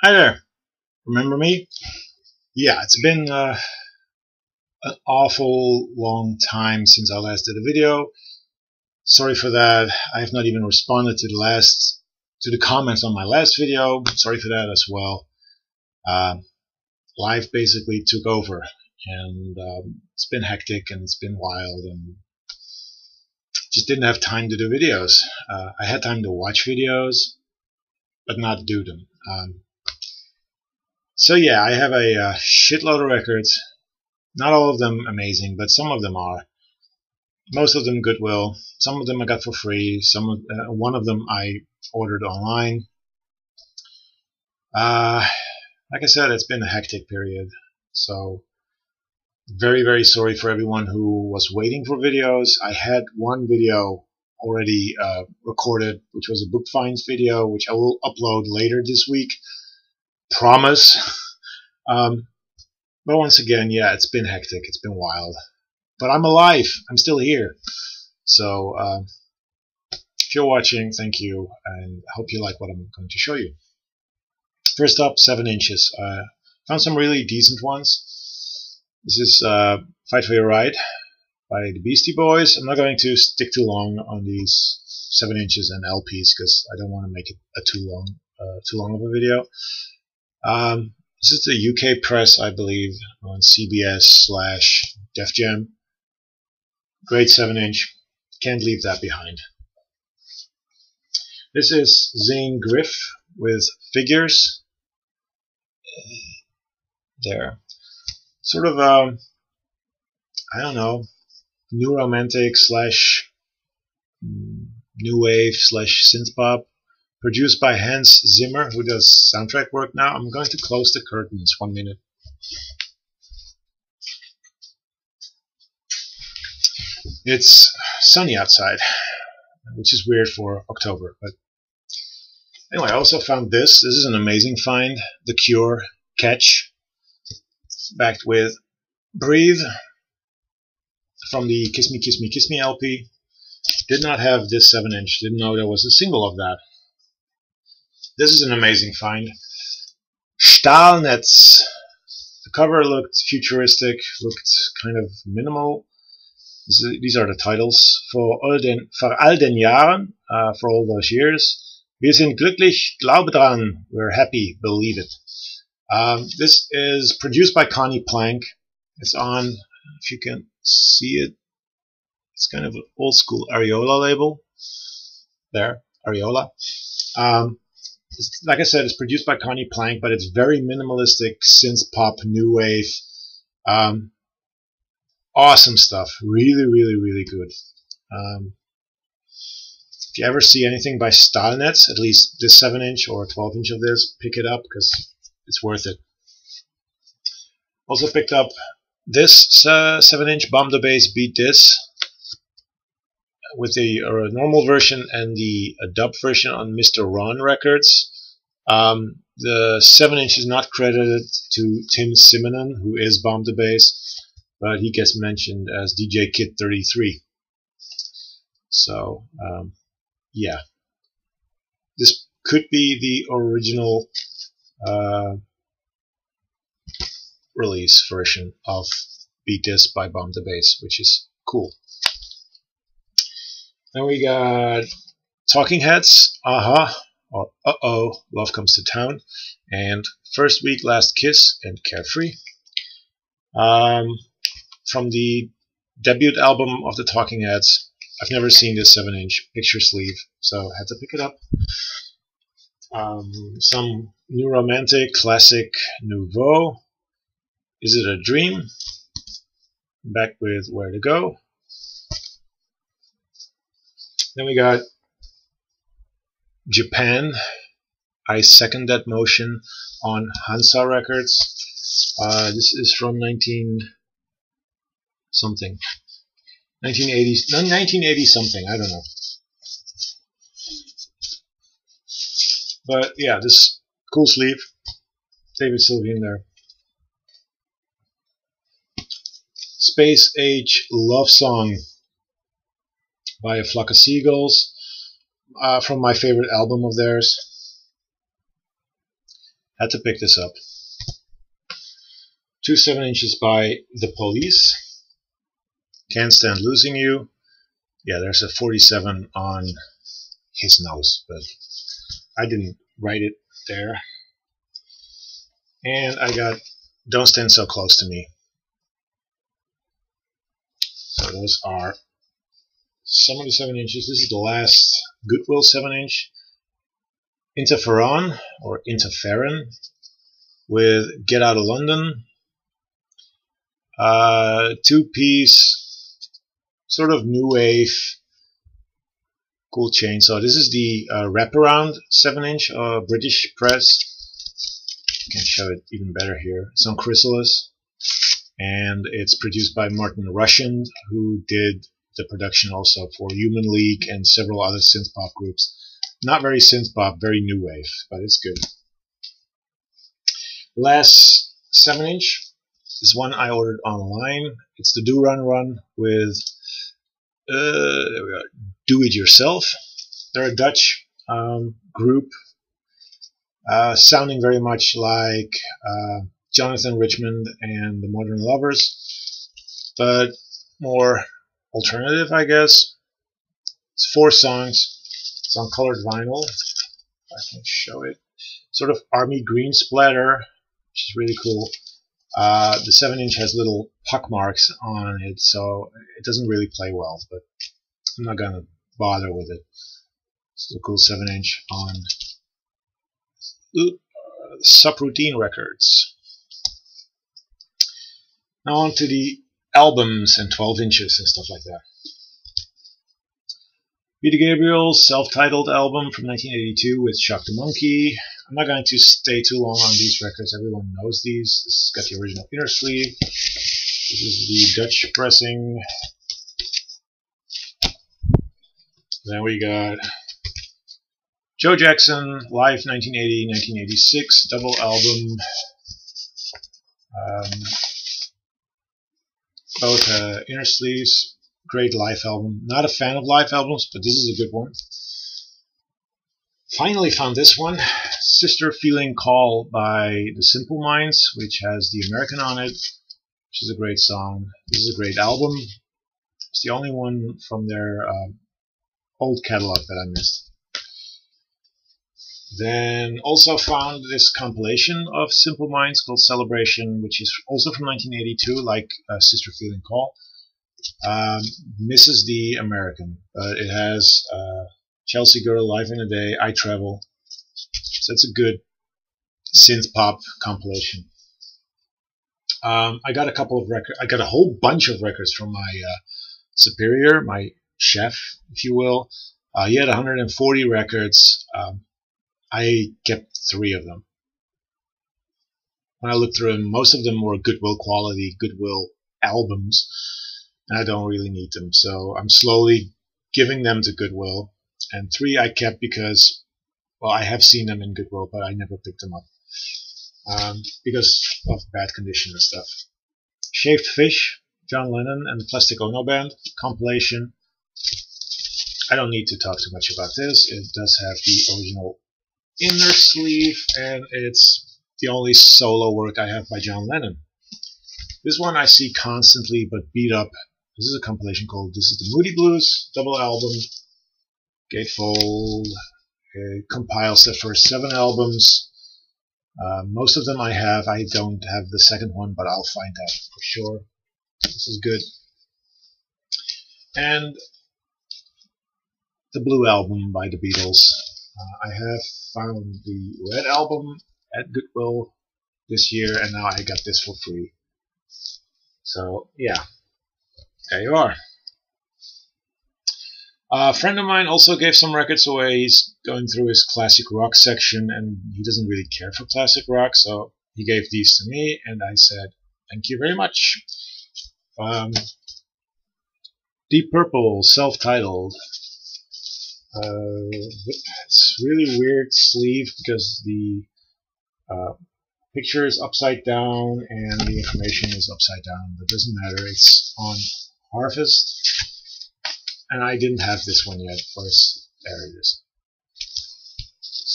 Hi there. Remember me? Yeah, it's been an awful long time since I last did a video. Sorry for that. I have not even responded to the comments on my last video. Sorry for that as well. Uh, Life basically took over, and it's been hectic and it's been wild, and just didn't have time to do videos. I had time to watch videos, but not do them. So yeah, I have a shitload of records. Not all of them amazing, but some of them are. Most of them Goodwill. Some of them I got for free. One of them I ordered online. Like I said, it's been a hectic period. So very, very sorry for everyone who was waiting for videos. I had one video already recorded, which was a book finds video, which I will upload later this week. Promise. But once again, yeah, it's been hectic. It's been wild. But I'm alive. I'm still here. So if you're watching, thank you, and I hope you like what I'm going to show you. First up, 7 inches. Found some really decent ones. This is Fight for Your Right by the Beastie Boys. I'm not going to stick too long on these 7 inches and LPs because I don't want to make it a too long of a video. This is the UK press, I believe, on CBS/Def Jam. Great 7-inch. Can't leave that behind. This is Zane Griff with Figures. There. Sort of, I don't know, new romantic / new wave / synth pop. Produced by Hans Zimmer, who does soundtrack work now. I'm going to close the curtains 1 minute. It's sunny outside, which is weird for October. But anyway, I also found this. This is an amazing find. The Cure Catch, backed with Breathe from the Kiss Me, Kiss Me, Kiss Me LP. Did not have this 7-inch. Didn't know there was a single of that. This is an amazing find. Stahlnetz. The cover looked futuristic, looked kind of minimal. These are the titles. For all den Jahren, for all those years. Wir sind glücklich, glaube dran. We're happy, believe it. This is produced by Connie Plank. It's on, if you can see it, it's kind of an old school Areola label. There, Areola. Like I said, it's produced by Connie Plank, but it's very minimalistic, synth pop, new wave. Awesome stuff. Really, really, really good. If you ever see anything by Stahlnetz, at least this 7-inch or 12-inch of this, pick it up because it's worth it. Also picked up this 7-inch Bomb the Bass Beat This with the normal version and the dub version on Mr. Ron Records. The 7-inch is not credited to Tim Simonon, who is Bomb the Bass, but he gets mentioned as DJ Kid 33. So, yeah. This could be the original release version of Beat This by Bomb the Bass, which is cool. Then we got Talking Heads, Aha, or Uh-Oh, Love Comes to Town, and First Week, Last Kiss, and Carefree. From the debut album of the Talking Heads. I've never seen this 7-inch picture sleeve, so I had to pick it up. Some new romantic, classic, nouveau. Is It a Dream? Back with Where to Go. Then we got Japan, I Second That Motion on Hansa Records. This is from 1980 something, I don't know. But yeah, this cool sleeve. David Sylvian there. Space Age Love Song by A Flock of Seagulls, from my favorite album of theirs. Had to pick this up. 2 7-inches by The Police. Can't Stand Losing You. Yeah, there's a 47 on his nose, but I didn't write it there. And I got Don't Stand So Close to Me. So those are some of the 7-inches. This is the last Goodwill 7-inch. Interferon, or Interferon, with Get Out of London. 2-piece, sort of new wave, cool chainsaw. This is the wraparound 7-inch British press. I can show it even better here. It's on Chrysalis, and it's produced by Martin Rushent, who did the production also for Human League and several other synth pop groups. Not very synth pop, very new wave, but it's good. Last 7-inch is one I ordered online. It's the Do Run Run with there we are, Do It Yourself. They're a Dutch group, sounding very much like Jonathan Richman and the Modern Lovers, but more alternative, I guess. It's 4 songs. It's on colored vinyl. If I can show it. Sort of army green splatter, which is really cool. The 7-inch has little puck marks on it, so it doesn't really play well, but I'm not going to bother with it. It's a cool 7-inch on Subroutine Records. Now on to the albums and 12 inches and stuff like that. Peter Gabriel's self-titled album from 1982 with Shock the Monkey. I'm not going to stay too long on these records. Everyone knows these. This has got the original inner sleeve. This is the Dutch pressing. Then we got Joe Jackson Live 1980-1986 double album. Both inner sleeves. Great live album. Not a fan of live albums, but this is a good one. Finally found this one, Sister Feeling Call by The Simple Minds, which has The American on it, which is a great song. This is a great album. It's the only one from their old catalog that I missed. Then also found this compilation of Simple Minds called Celebration, which is also from 1982, like Sister Feeling Call. Misses the American, but it has Chelsea Girl, Life in a Day, I Travel. So it's a good synth pop compilation. I got a couple of records. I got a whole bunch of records from my superior, my chef, if you will. He had 140 records. I kept 3 of them. When I looked through them, most of them were Goodwill quality, Goodwill albums. And I don't really need them, so I'm slowly giving them to Goodwill. And 3 I kept because, well, I have seen them in Goodwill, but I never picked them up because of bad condition and stuff. Shaved Fish, John Lennon and the Plastic Ono Band compilation. I don't need to talk too much about this. It does have the original inner sleeve, and it's the only solo work I have by John Lennon. This one I see constantly, but beat up. This is a compilation called This is the Moody Blues, double album, gatefold. It compiles the first 7 albums. Most of them I have. I don't have the second one, but I'll find out for sure. This is good. And the Blue Album by the Beatles. I have found the Red Album at Goodwill this year, and now I got this for free. So, yeah. There you are. A friend of mine also gave some records away. He's going through his classic rock section, and he doesn't really care for classic rock, so he gave these to me, and I said, thank you very much. Deep Purple, self-titled. It's really weird sleeve because the picture is upside down and the information is upside down, but it doesn't matter. It's on Harvest, and I didn't have this one yet. Of course, there it is.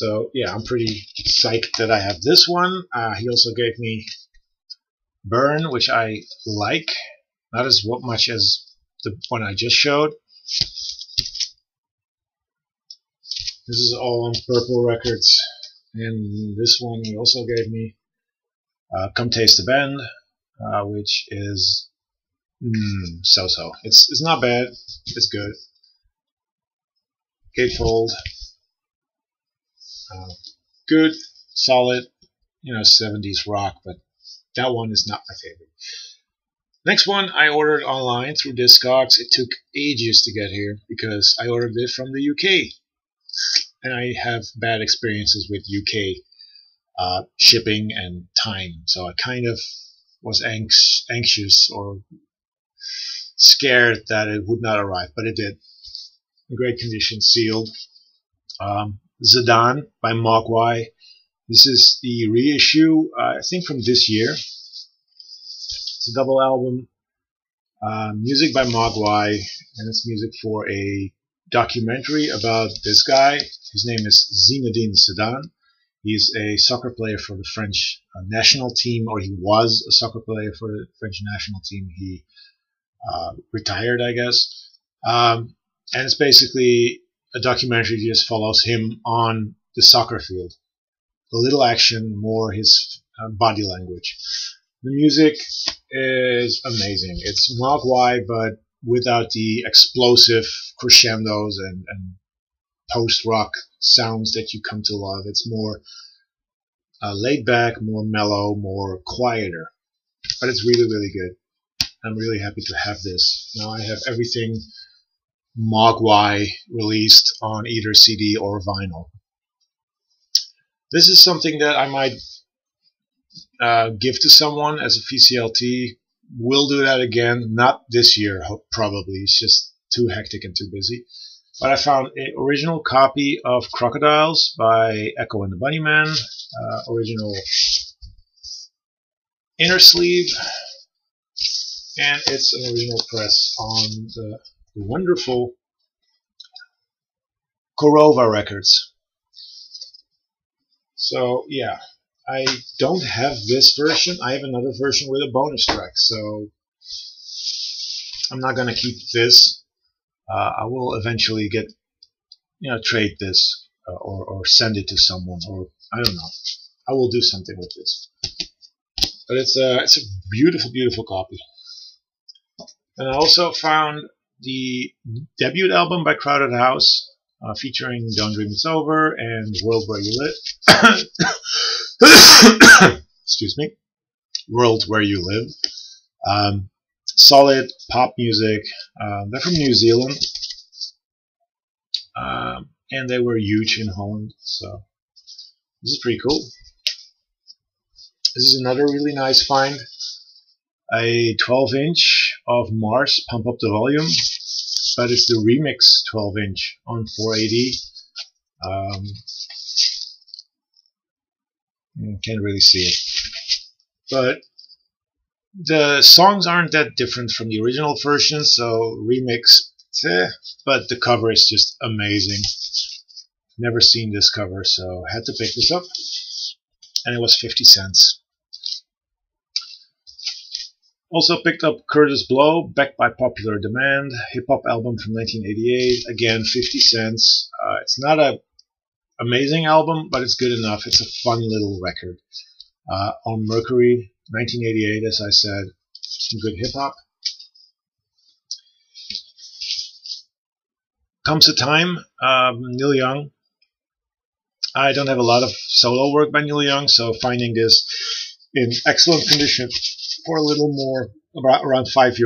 So yeah, I'm pretty psyched that I have this one. He also gave me Burn, which I like, not as much as the one I just showed. This is all on Purple Records, and this one he also gave me Come Taste the Bend, which is so-so. It's not bad. It's good. Gatefold, good, solid, 70s rock, but that one is not my favorite. Next one I ordered online through Discogs. It took ages to get here because I ordered it from the UK, and I have bad experiences with UK shipping and time, so I kind of was anxious or scared that it would not arrive, but it did. In great condition, sealed. Zidane by Mogwai. This is the reissue, I think from this year. It's a double album. Music by Mogwai, and it's music for a documentary about this guy. His name is Zinedine Zidane. He's a soccer player for the French national team, or he was a soccer player for the French national team. He retired, I guess. And it's basically a documentary that just follows him on the soccer field. A little action, more his body language. The music is amazing. It's Mogwai, but without the explosive crescendos and post-rock sounds that you come to love. It's more laid back, more mellow, more quieter. But it's really, really good. I'm really happy to have this. Now I have everything Mogwai released on either CD or vinyl. This is something that I might give to someone as a VCLT. We'll do that again, not this year probably, it's just too hectic and too busy. But I found an original copy of Crocodiles by Echo and the Bunnymen, original inner sleeve, and it's an original press on the wonderful Korova records. So yeah, I don't have this version. I have another version with a bonus track, so I'm not gonna keep this. I will eventually get, trade this or send it to someone, or I don't know. I will do something with this. But it's a beautiful, beautiful copy. And I also found the debut album by Crowded House, featuring Don't Dream It's Over and World Where You Live. Excuse me. World Where You Live. Solid pop music. They're from New Zealand. And they were huge in Holland. So this is pretty cool. This is another really nice find. A 12-inch of Mars, Pump Up the Volume. But it's the remix 12-inch on 480. Can't really see it. But the songs aren't that different from the original version, so remix, but the cover is just amazing. Never seen this cover, so had to pick this up. And it was 50 cents. Also picked up Kurtis Blow, backed by popular demand, hip-hop album from 1988, again 50 cents. It's not an amazing album, but it's good enough. It's a fun little record. On Mercury, 1988, as I said, some good hip-hop. Comes a Time, Neil Young. I don't have a lot of solo work by Neil Young, so finding this in excellent condition for a little more, around €5,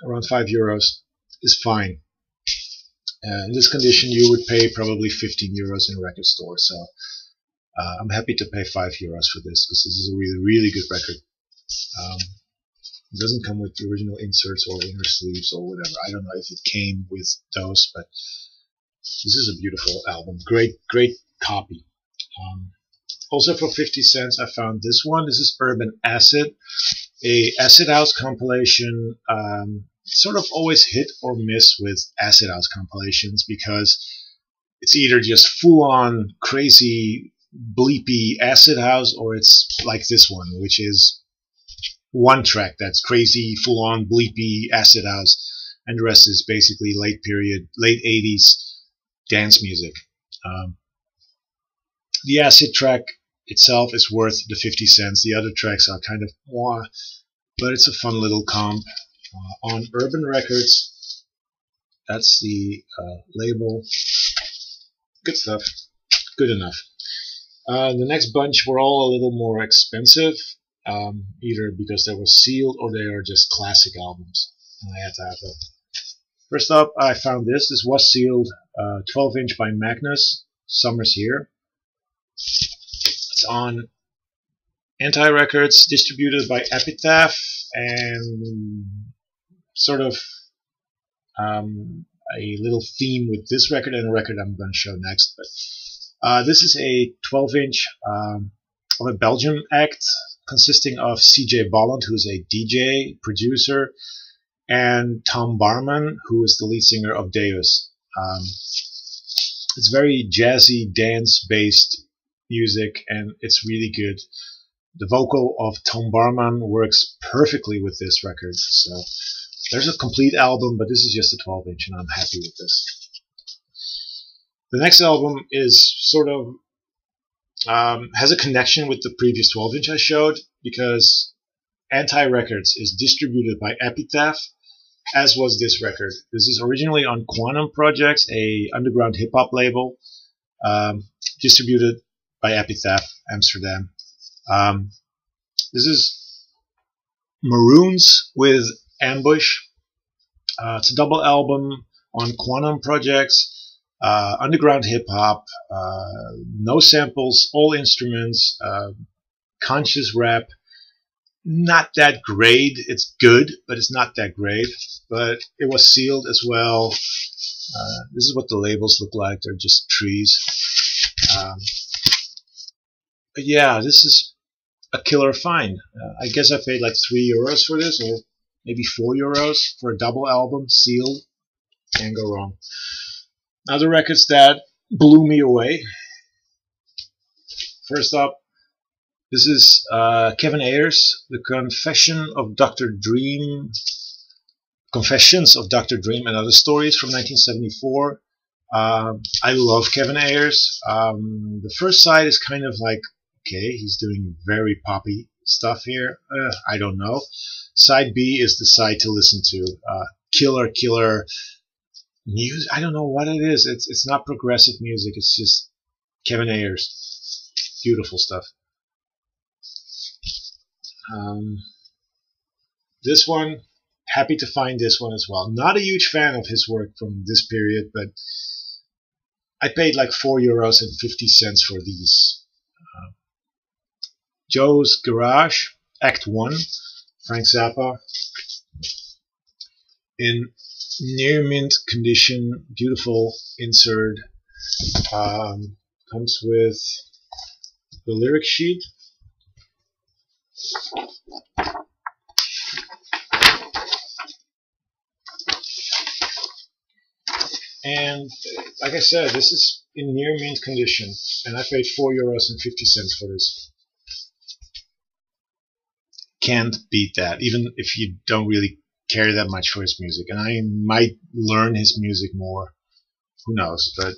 around €5 is fine. In this condition, you would pay probably €15 in a record store. So I'm happy to pay €5 for this, because this is a really, really good record. It doesn't come with the original inserts or inner sleeves or whatever. I don't know if it came with those, but this is a beautiful album. Great, great copy. Also for 50 cents, I found this one. This is Bourbon Acid, a acid house compilation. Sort of always hit or miss with acid house compilations, because it's either just full-on crazy bleepy acid house, or it's like this one, which is one track that's crazy full-on bleepy acid house, and the rest is basically late 80s dance music. The acid track itself is worth the 50 cents. The other tracks are kind of mwah, but it's a fun little comp. On Urban Records, that's the label. Good stuff. Good enough. The next bunch were all a little more expensive, either because they were sealed or they are just classic albums, and I had to have them. First up, I found this. This was sealed, 12-inch by Magnus. Summer's Here. It's on Anti Records, distributed by Epitaph, and sort of a little theme with this record and a record I'm going to show next. But this is a 12-inch of a Belgian act consisting of CJ Bolland, who's a DJ, producer, and Tom Barman, who is the lead singer of Deus. It's very jazzy, dance-based music, and it's really good. The vocal of Tom Barman works perfectly with this record. So there's a complete album, but this is just a 12-inch, and I'm happy with this. The next album is sort of has a connection with the previous 12-inch I showed, because Anti Records is distributed by Epitaph, as was this record. This is originally on Quantum Projects, a underground hip-hop label, distributed by Epitaph, Amsterdam. This is Maroons with Ambush. It's a double album on Quantum Projects, underground hip-hop, no samples, all instruments, conscious rap. Not that great. It's good, but it's not that great. But it was sealed as well. This is what the labels look like. They're just trees. But yeah, this is a killer find. I guess I paid like €3 for this, or maybe €4 for a double album, sealed. Can't go wrong. Other records that blew me away. First up, this is Kevin Ayers, The Confessions of Dr. Dream and Other Stories from 1974. I love Kevin Ayers. The first side is kind of like, okay, he's doing very poppy stuff here. I don't know. Side B is the side to listen to. Killer music. I don't know what it is. It's not progressive music. It's just Kevin Ayers. Beautiful stuff. This one, happy to find this one as well. Not a huge fan of his work from this period, but I paid like €4.50 for these. Joe's Garage, Act 1, Frank Zappa, in near mint condition, beautiful insert. Comes with the lyric sheet. And like I said, this is in near mint condition, and I paid €4.50 for this. Can't beat that, even if you don't really care that much for his music. And I might learn his music more. Who knows? But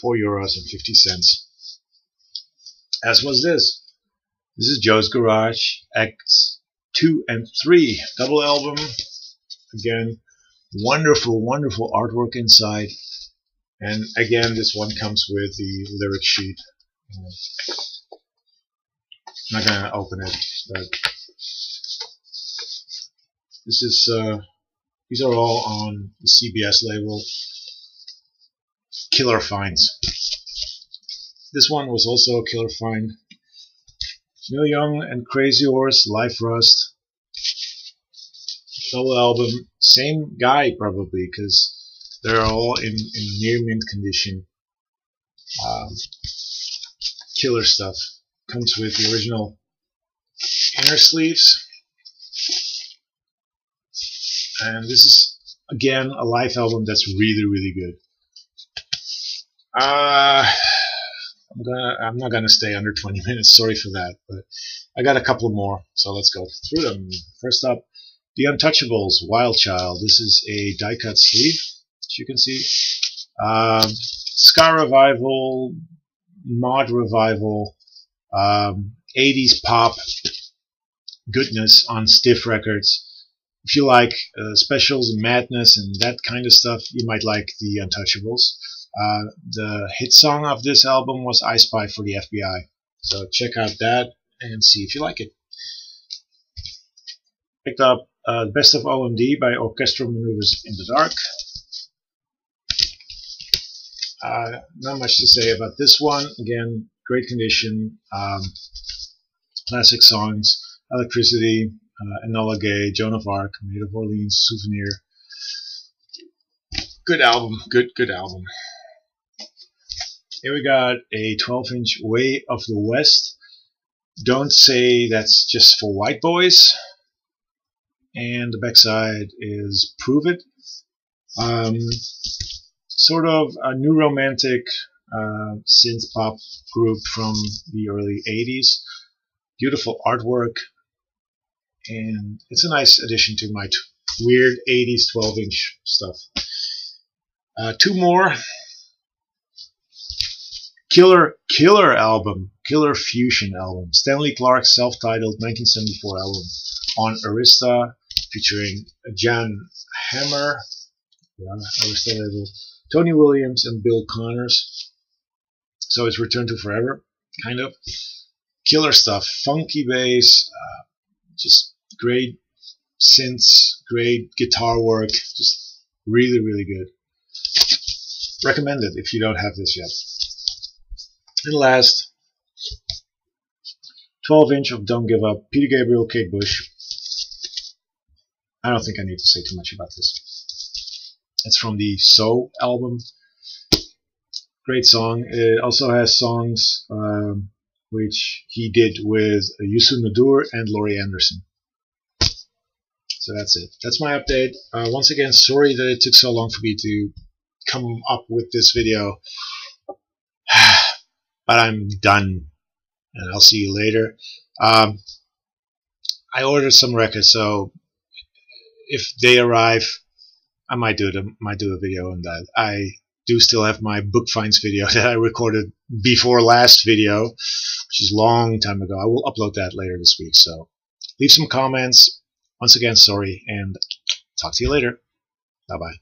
€4.50. As was this. This is Joe's Garage, Acts 2 and 3, double album. Again, wonderful artwork inside. And again, this one comes with the lyric sheet. I'm not going to open it, but this is these are all on the CBS label. Killer finds. This one was also a killer find. Neil Young and Crazy Horse, Life Rust. Double album. Same guy probably, because they're all in near mint condition. Killer stuff. Comes with the original inner sleeves. And this is, again, a live album that's really good. I'm not gonna stay under 20 minutes. Sorry for that, but I got a couple more, so let's go through them. First up, the Untouchables, Wild Child. This is a die-cut sleeve, as you can see. Ska revival, mod revival, 80s pop goodness on Stiff Records. If you like specials and madness and that kind of stuff, you might like the Untouchables. The hit song of this album was I Spy for the FBI. So check out that and see if you like it. Picked up Best of OMD by Orchestral Manoeuvres in the Dark. Not much to say about this one. Again, great condition. Classic songs. Electricity, Enola Gay, Joan of Arc, Maid of Orleans, Souvenir. Good album. Good album. Here we got a 12-inch Way of the West. Don't say that's just for white boys. And the backside is Prove It. Sort of a new romantic synth pop group from the early 80s. Beautiful artwork. And it's a nice addition to my weird 80s 12-inch stuff. Two more. Killer album, Killer Fusion album. Stanley Clarke's self-titled 1974 album on Arista, featuring Jan Hammer, Arista label, Tony Williams, and Bill Connors. So it's Return to Forever, kind of. Killer stuff, funky bass, just great synths, great guitar work, just really good. Recommend it if you don't have this yet. And last, 12-inch of Don't Give Up, Peter Gabriel, Kate Bush. I don't think I need to say too much about this. It's from the So album. Great song. It also has songs which he did with Youssou N'Dour and Laurie Anderson. So that's it. That's my update. Once again, sorry that it took so long for me to come up with this video. But I'm done, and I'll see you later. I ordered some records, so if they arrive, I might do a video on that. I do still have my book finds video that I recorded before last video, which is a long time ago. I will upload that later this week. So leave some comments. Once again, sorry, and talk to you later. Bye bye.